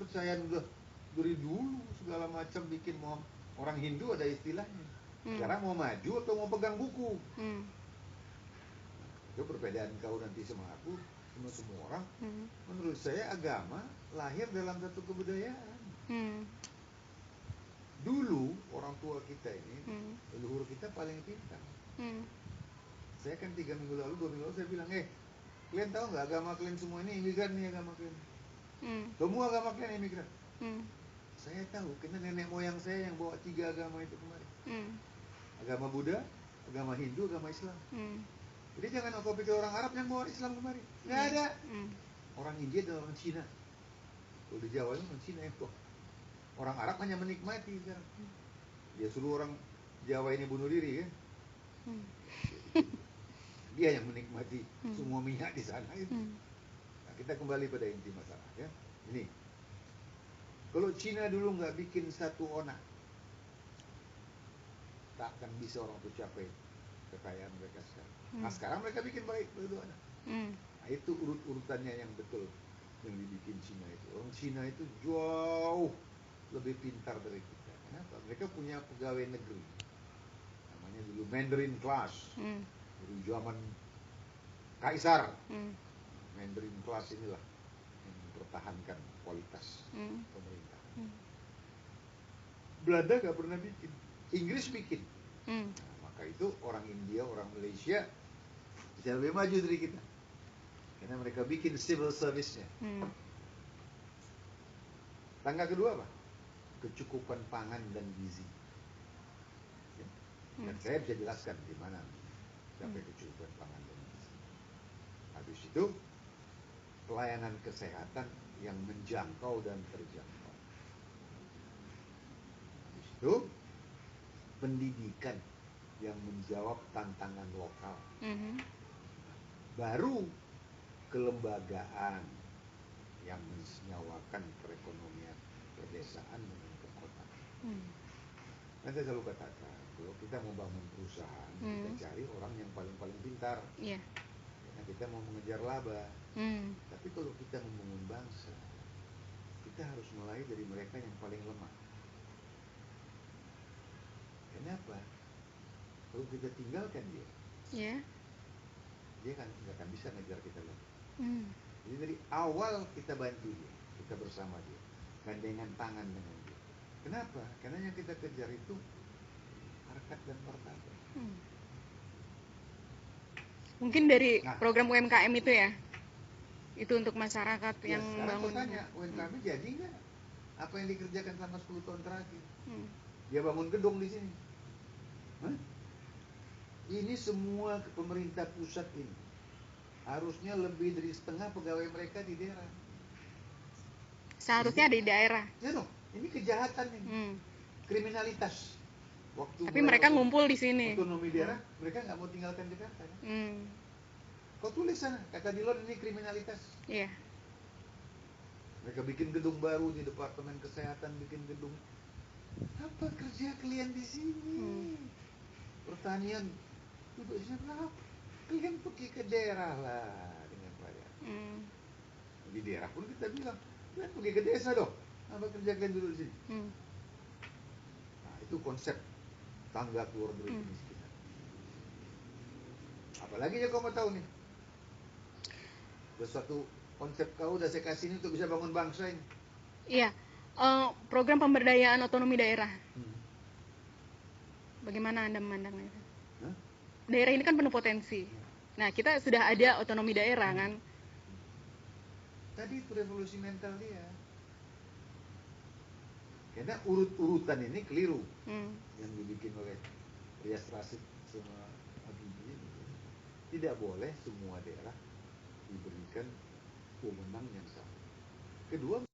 kepercayaan udah dari dulu segala macam bikin mau orang Hindu ada istilahnya. Sekarang mau maju atau mau pegang buku. Itu perbedaan kau nanti sama aku, sama semua orang. Menurut saya agama lahir dalam satu kebudayaan. Dulu orang tua kita ini, leluhur kita paling pintar. Saya kan 3 minggu lalu, 2 minggu lalu saya bilang, kalian tahu nggak agama kalian semua ini imigran nih agama kalian. Semua agama kalian imigran. Saya tahu, karena nenek moyang saya yang bawa 3 agama itu kemarin. Agama Buddha, agama Hindu, agama Islam. Jadi jangan kau pikir orang Arab yang bawa Islam kemarin. Nggak ada. Orang India dan orang Cina. Kalau di Jawa itu orang Cina itu. Orang Arab hanya menikmati sekarang. Dia suruh orang Jawa ini bunuh diri kan. Dia yang menikmati semua minyak di sana itu. Nah, kita kembali pada inti masalah ya. Ini. Kalau Cina dulu nggak bikin satu onak, tak akan bisa orang itu capai kekayaan mereka sekarang. Nah sekarang mereka bikin baik dua anak. Nah itu urut-urutannya yang betul yang dibikin Cina itu. Orang Cina itu jauh lebih pintar dari kita. Kenapa? Mereka punya pegawai negeri. Namanya dulu Mandarin Class. Dari zaman Kaisar. Mandarin Class inilah yang mempertahankan kualitas pemerintah. Belanda gak pernah bikin. Inggris bikin. Nah, maka itu orang India, orang Malaysia bisa lebih maju dari kita. Karena mereka bikin civil service-nya. Tangga kedua apa? Kecukupan pangan dan gizi. Ya. Dan saya bisa jelaskan di mana sampai kecukupan pangan dan gizi. Habis itu pelayanan kesehatan yang menjangkau dan terjangkau. Habis itu pendidikan yang menjawab tantangan lokal. Baru kelembagaan yang mensenyawakan perekonomian perdesaan dengan kekotaan. Kan saya selalu katakan, kalau kita mau bangun perusahaan, kita cari orang yang paling pintar. Karena kita mau mengejar laba. Tapi kalau kita membangun bangsa, kita harus mulai dari mereka yang paling lemah. Kenapa? Kalau kita tinggalkan dia, dia kan nggak akan bisa ngejar kita lagi. Jadi dari awal kita bantu dia, kita bersama dia, gandengan tangan dengan dia. Kenapa? Karena yang kita kejar itu harkat dan martabat. Mungkin dari program UMKM itu ya, itu untuk masyarakat yang bangun. Sekarang tanya, UMKM jadi nggak? Apa yang dikerjakan selama 10 tahun terakhir? Dia bangun gedung di sini. Ini semua pemerintah pusat ini harusnya lebih dari setengah pegawai mereka di daerah. Seharusnya di daerah. Ya dong, ini kejahatan ini, kriminalitas. Tapi mereka ngumpul di sini. Otonomi daerah, mereka nggak mau tinggalkan Jakarta. Kan? Kau tulis sana, kata Dilon ini kriminalitas. Mereka bikin gedung baru di Departemen Kesehatan, bikin gedung. Apa kerja kalian di sini? Pertanian, duduk siapa? Kalian pergi ke daerah lah dengan payah. Di daerah pun kita bilang, kalian pergi ke desa dong. Apa kerja kalian dulu di sini? Nah, itu konsep tangga keluar dari kemiskinan. Apalagi ya kau mau tahu nih? Ada suatu konsep kau udah saya kasih ini untuk bisa bangun bangsa ini. Iya, program pemberdayaan otonomi daerah. Bagaimana Anda memandangnya? Daerah ini kan penuh potensi. Nah, kita sudah ada otonomi daerah kan? Tadi itu revolusi mental dia. Karena urut-urutan ini keliru. Yang dibikin oleh Rias Rasid sama Habibie ini. Tidak boleh semua daerah diberikan wewenang yang sama. Kedua,